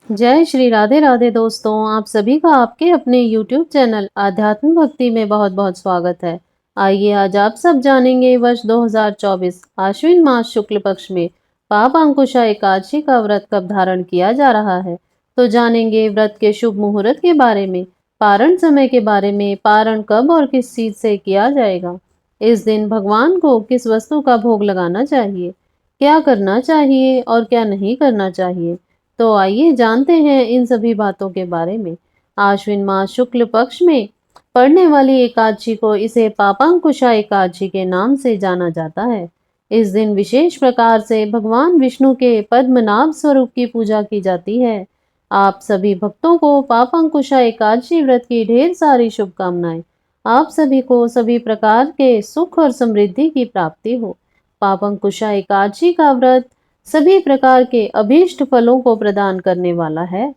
जय श्री राधे राधे दोस्तों, आप सभी का आपके अपने YouTube चैनल आध्यात्म भक्ति में बहुत बहुत स्वागत है। आइए आज आप सब जानेंगे वर्ष 2024 आश्विन मास शुक्ल पक्ष में पाप अंकुशा एकादशी का व्रत कब धारण किया जा रहा है। तो जानेंगे व्रत के शुभ मुहूर्त के बारे में, पारण समय के बारे में, पारण कब और किस चीज से किया जाएगा, इस दिन भगवान को किस वस्तु का भोग लगाना चाहिए, क्या करना चाहिए और क्या नहीं करना चाहिए। तो आइए जानते हैं इन सभी बातों के बारे में। आश्विन मास शुक्ल पक्ष में पड़ने वाली एकादशी को इसे पापांकुशा एकादशी के नाम से जाना जाता है। इस दिन विशेष प्रकार से भगवान विष्णु के पद्मनाभ स्वरूप की पूजा की जाती है। आप सभी भक्तों को पापांकुशा एकादशी व्रत की ढेर सारी शुभकामनाएं। आप सभी को सभी प्रकार के सुख और समृद्धि की प्राप्ति हो। पापांकुशा एकादशी का व्रत सभी प्रकार के अभीष्ट फलों को प्रदान करने वाला है।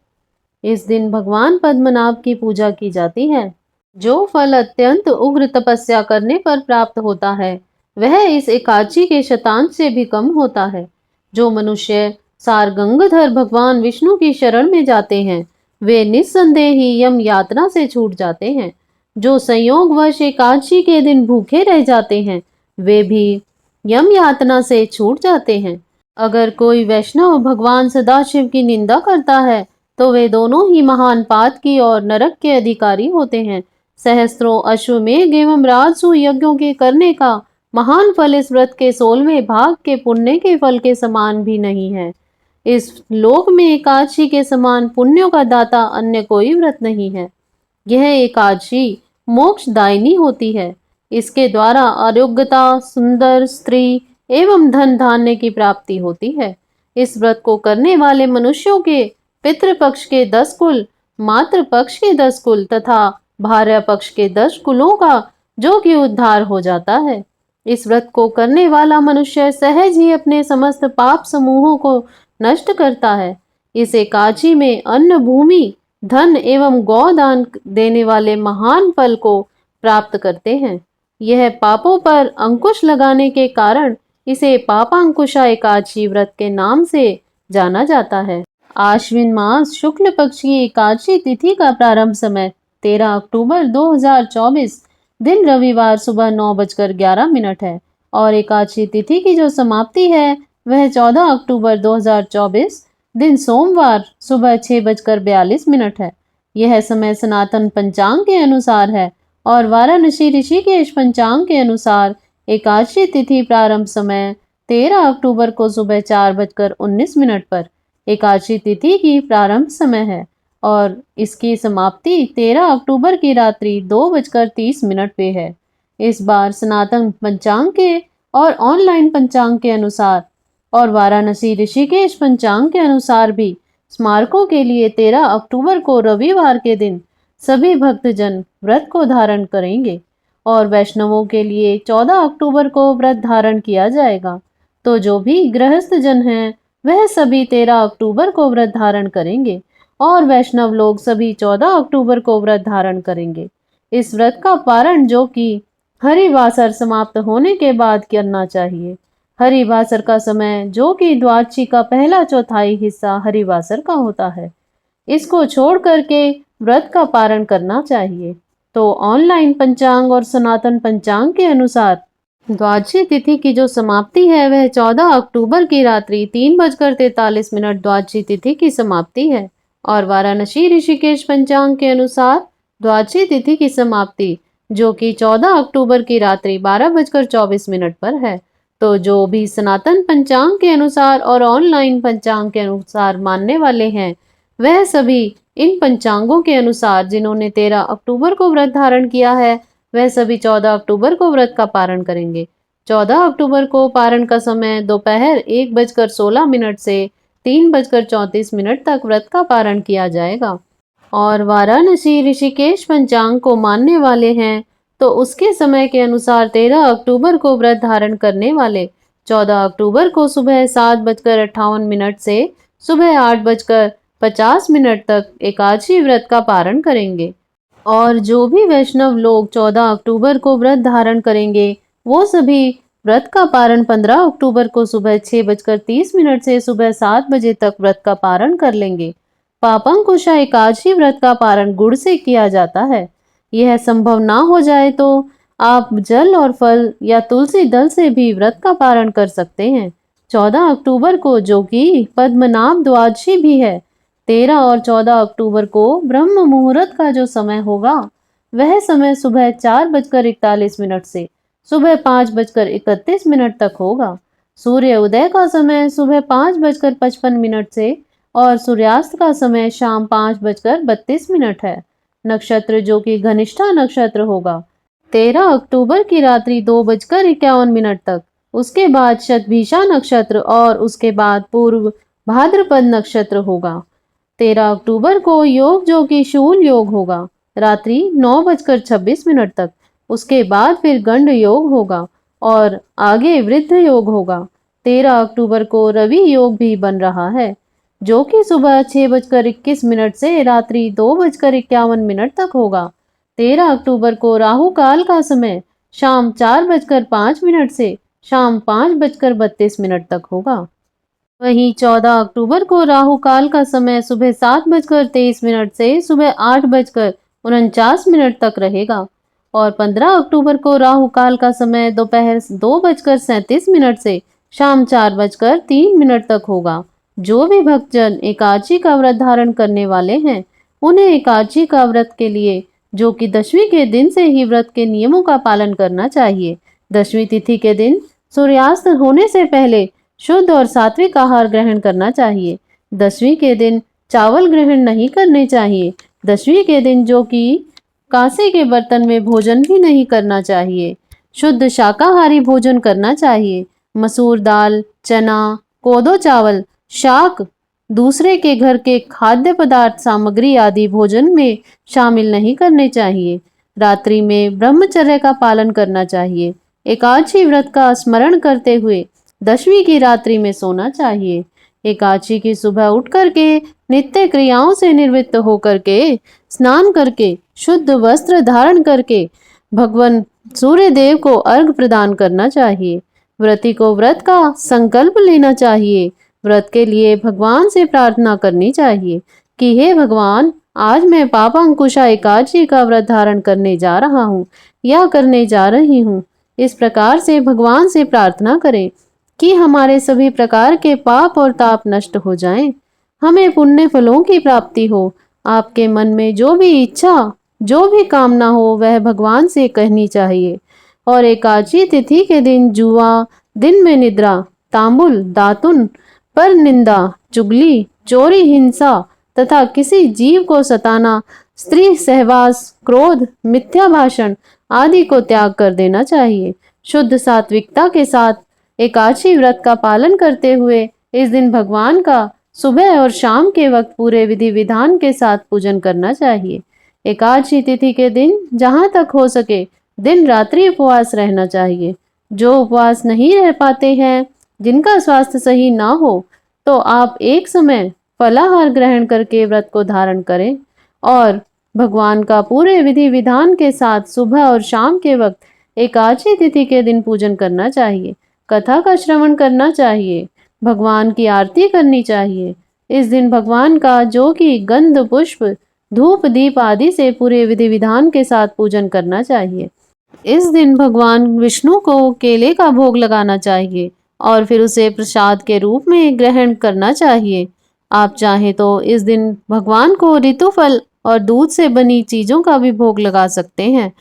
इस दिन भगवान पद्मनाभ की पूजा की जाती है। जो फल अत्यंत उग्र तपस्या करने पर प्राप्त होता है वह इस एकादशी के शतांश से भी कम होता है। जो मनुष्य सार गंगाधर भगवान विष्णु की शरण में जाते हैं वे निस्संदेह ही यम यातना से छूट जाते हैं। जो संयोगवश एकादशी के दिन भूखे रह जाते हैं वे भी यम यातना से छूट जाते हैं। अगर कोई वैष्णव भगवान सदाशिव की निंदा करता है तो वे दोनों ही महान पात की और नरक के अधिकारी होते हैं। सहस्त्रों अश्वमेघ एवं राजसूय यज्ञों के करने का महान फल इस व्रत के 16वें भाग के पुण्य के फल के समान भी नहीं है। इस लोक में एकादशी के समान पुण्यों का दाता अन्य कोई व्रत नहीं है। यह एकादशी मोक्षदायिनी होती है। इसके द्वारा आरोग्यता, सुंदर स्त्री एवं धन धान्य की प्राप्ति होती है। इस व्रत को करने वाले मनुष्यों के पितृपक्ष के 10 कुल, मातृ पक्ष के 10 कुल तथा भार्या पक्ष के 10 कुलों का जो कि उद्धार हो जाता है। इस व्रत को करने वाला मनुष्य सहज ही अपने समस्त पाप समूहों को नष्ट करता है। इस एकादशी में अन्न, भूमि, धन एवं गौदान देने वाले महान फल को प्राप्त करते हैं। यह पापों पर अंकुश लगाने के कारण इसे पापांकुशा एकादशी व्रत के नाम से जाना जाता है। आश्विन मास शुक्ल पक्ष की एकादशी तिथि का प्रारंभ समय 13 अक्टूबर 2024 दिन रविवार सुबह 9:11 है और एकादशी तिथि की जो समाप्ति है वह 14 अक्टूबर 2024 दिन सोमवार सुबह 6:42 है। यह समय सनातन पंचांग के अनुसार है और वाराणसी ऋषिकेश पंचांग के अनुसार एकादशी तिथि प्रारंभ समय 13 अक्टूबर को सुबह 4:19 पर एकादशी तिथि की प्रारंभ समय है और इसकी समाप्ति 13 अक्टूबर की रात्रि 2:30 पे है। इस बार सनातन पंचांग के और ऑनलाइन पंचांग के अनुसार और वाराणसी ऋषिकेश पंचांग के अनुसार भी स्मारकों के लिए 13 अक्टूबर को रविवार के दिन सभी भक्तजन व्रत को धारण करेंगे और वैष्णवों के लिए 14 अक्टूबर को व्रत धारण किया जाएगा। तो जो भी गृहस्थ जन हैं वह सभी 13 अक्टूबर को व्रत धारण करेंगे और वैष्णव लोग सभी 14 अक्टूबर को व्रत धारण करेंगे। इस व्रत का पारण जो कि हरिवासर समाप्त होने के बाद करना चाहिए। हरिवासर का समय जो कि द्वादशी का पहला चौथाई हिस्सा हरिवासर का होता है, इसको छोड़ करके व्रत का पारण करना चाहिए। तो ऑनलाइन पंचांग और सनातन पंचांग के अनुसार द्वादशी तिथि की जो समाप्ति है वह 14 अक्टूबर की रात्रि 3:43 द्वादशी तिथि की समाप्ति है और वाराणसी ऋषिकेश पंचांग के अनुसार द्वादशी तिथि की समाप्ति जो कि 14 अक्टूबर की रात्रि 12:24 पर है। तो जो भी सनातन पंचांग के अनुसार और ऑनलाइन पंचांग के अनुसार मानने वाले हैं वह सभी इन पंचांगों के अनुसार जिन्होंने 13 अक्टूबर को व्रत धारण किया है वह सभी 14 अक्टूबर को व्रत का पारण करेंगे। 14 अक्टूबर को पारण का समय दोपहर 1:16 से 3:34 तक व्रत का पारण किया जाएगा। और वाराणसी ऋषिकेश पंचांग को मानने वाले हैं तो उसके समय के अनुसार 13 अक्टूबर को व्रत धारण करने वाले 14 अक्टूबर को सुबह 7:58 से सुबह 8:50 तक एकादशी व्रत का पारण करेंगे। और जो भी वैष्णव लोग 14 अक्टूबर को व्रत धारण करेंगे वो सभी व्रत का पारण 15 अक्टूबर को सुबह 6:30 से सुबह 7 बजे तक व्रत का पारण कर लेंगे। पापांकुशा एकादशी व्रत का पारण गुड़ से किया जाता है। यह संभव ना हो जाए तो आप जल और फल या तुलसी दल से भी व्रत का पारण कर सकते हैं। 14 अक्टूबर को, जो कि पद्मनाभ द्वादशी भी है, 13 और 14 अक्टूबर को ब्रह्म मुहूर्त का जो समय होगा, वह समय सुबह 4:41 से सुबह 5:31 तक होगा। सूर्य उदय का समय सुबह 5:55 से और सूर्यास्त का समय शाम 5:32 है। नक्षत्र जो कि घनिष्ठा नक्षत्र होगा 13 अक्टूबर की रात्रि 2:51 तक, उसके बाद शतभिषा नक्षत्र और उसके बाद पूर्व भाद्रपद नक्षत्र होगा। 13 अक्टूबर को योग जो कि शूल योग होगा रात्रि 9:26 तक, उसके बाद फिर गंड योग होगा और आगे वृद्ध योग होगा। 13 अक्टूबर को रवि योग भी बन रहा है, जो कि सुबह 6:21 से रात्रि 2:51 तक होगा। 13 अक्टूबर को राहु काल का समय शाम 4:05 से शाम 5:32 तक होगा। वहीं 14 अक्टूबर को राहु काल का समय सुबह 7:23 से सुबह 8:49 तक रहेगा और 15 अक्टूबर को राहु काल का समय दोपहर 2:37 से शाम 4:03 तक होगा। जो भी भक्तजन एकादशी का व्रत धारण करने वाले हैं, उन्हें एकादशी का व्रत के लिए, जो कि दशमी के दिन से ही व्रत के नियमों का पालन करना चाहिए। दशमी तिथि के दिन सूर्यास्त होने से पहले शुद्ध और सात्विक आहार ग्रहण करना चाहिए। दशमी के दिन चावल ग्रहण नहीं करने चाहिए। दशमी के दिन जो कि कांसे के बर्तन में भोजन भी नहीं करना चाहिए। शुद्ध शाकाहारी भोजन करना चाहिए। मसूर दाल, चना, कोदो चावल, शाक, दूसरे के घर के खाद्य पदार्थ सामग्री आदि भोजन में शामिल नहीं करने चाहिए। रात्रि में ब्रह्मचर्य का पालन करना चाहिए। एकादशी व्रत का स्मरण करते हुए दशमी की रात्रि में सोना चाहिए। एकादशी की सुबह उठ करके नित्य क्रियाओं से निवृत्त होकर के स्नान करके शुद्ध वस्त्र धारण करके भगवान सूर्य देव को अर्घ प्रदान करना चाहिए। व्रती को व्रत का संकल्प लेना चाहिए। व्रत के लिए भगवान से प्रार्थना करनी चाहिए कि हे भगवान, आज मैं पापांकुशा एकादशी का व्रत धारण करने जा रहा हूँ या करने जा रही हूँ। इस प्रकार से भगवान से प्रार्थना करें कि हमारे सभी प्रकार के पाप और ताप नष्ट हो जाएं, हमें पुण्य फलों की प्राप्ति हो। आपके मन में जो भी इच्छा, जो भी कामना हो, वह भगवान से कहनी चाहिए। और एकादशी तिथि के दिन जुआ, दिन में निद्रा, तांबुल, दातुन, पर निंदा, चुगली, चोरी, हिंसा तथा किसी जीव को सताना, स्त्री सहवास, क्रोध, मिथ्या भाषण आदि को त्याग कर देना चाहिए। शुद्ध सात्विकता के साथ एकादशी व्रत का पालन करते हुए इस दिन भगवान का सुबह और शाम के वक्त पूरे विधि विधान के साथ पूजन करना चाहिए। एकादशी तिथि के दिन जहां तक हो सके दिन रात्रि उपवास रहना चाहिए। जो उपवास नहीं रह पाते हैं, जिनका स्वास्थ्य सही ना हो, तो आप एक समय फलाहार ग्रहण करके व्रत को धारण करें और भगवान का पूरे विधि विधान के साथ सुबह और शाम के वक्त एकादशी तिथि के दिन पूजन करना चाहिए। कथा का श्रवण करना चाहिए। भगवान की आरती करनी चाहिए। इस दिन भगवान का जो कि गंध, पुष्प, धूप, दीप आदि से पूरे विधि विधान के साथ पूजन करना चाहिए। इस दिन भगवान विष्णु को केले का भोग लगाना चाहिए और फिर उसे प्रसाद के रूप में ग्रहण करना चाहिए। आप चाहें तो इस दिन भगवान को ऋतुफल और दूध से बनी चीजों का भी भोग लगा सकते हैं,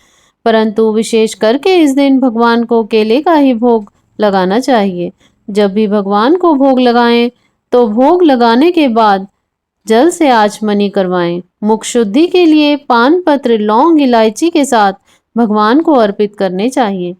परंतु विशेष करके इस दिन भगवान को केले का ही भोग लगाना चाहिए। जब भी भगवान को भोग लगाएं तो भोग लगाने के बाद जल से आचमनी करवाएं। मुख शुद्धि के लिए पान पत्र, लौंग, इलायची के साथ भगवान को अर्पित करने चाहिए।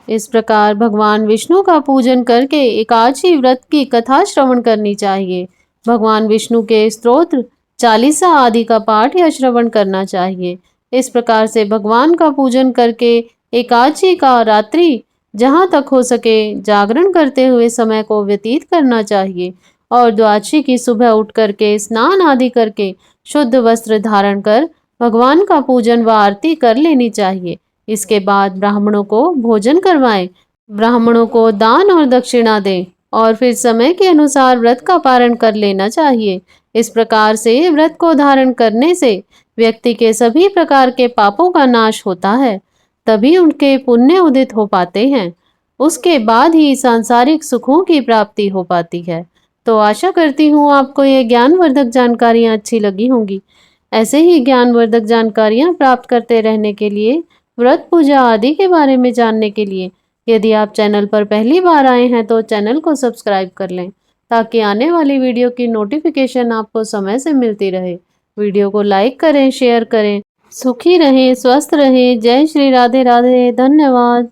इस प्रकार भगवान विष्णु का पूजन करके एकादशी व्रत की कथा श्रवण करनी चाहिए। भगवान विष्णु के स्तोत्र, चालीसा आदि का पाठ या श्रवण करना चाहिए। इस प्रकार से भगवान का पूजन करके एकादशी का रात्रि जहाँ तक हो सके जागरण करते हुए समय को व्यतीत करना चाहिए और द्वादशी की सुबह उठ करके स्नान आदि करके शुद्ध वस्त्र धारण कर भगवान का पूजन व आरती कर लेनी चाहिए। इसके बाद ब्राह्मणों को भोजन करवाएं, ब्राह्मणों को दान और दक्षिणा दें और फिर समय के अनुसार व्रत का पारण कर लेना चाहिए। इस प्रकार से व्रत को धारण करने से व्यक्ति के सभी प्रकार के पापों का नाश होता है, तभी उनके पुण्य उदित हो पाते हैं। उसके बाद ही सांसारिक सुखों की प्राप्ति हो पाती है। तो आशा करती हूँ आपको ये ज्ञानवर्धक जानकारियाँ अच्छी लगी होंगी। ऐसे ही ज्ञानवर्धक जानकारियाँ प्राप्त करते रहने के लिए, व्रत पूजा आदि के बारे में जानने के लिए यदि आप चैनल पर पहली बार आए हैं तो चैनल को सब्सक्राइब कर लें, ताकि आने वाली वीडियो की नोटिफिकेशन आपको समय से मिलती रहे। वीडियो को लाइक करें, शेयर करें। सुखी रहें, स्वस्थ रहें। जय श्री राधे राधे। धन्यवाद।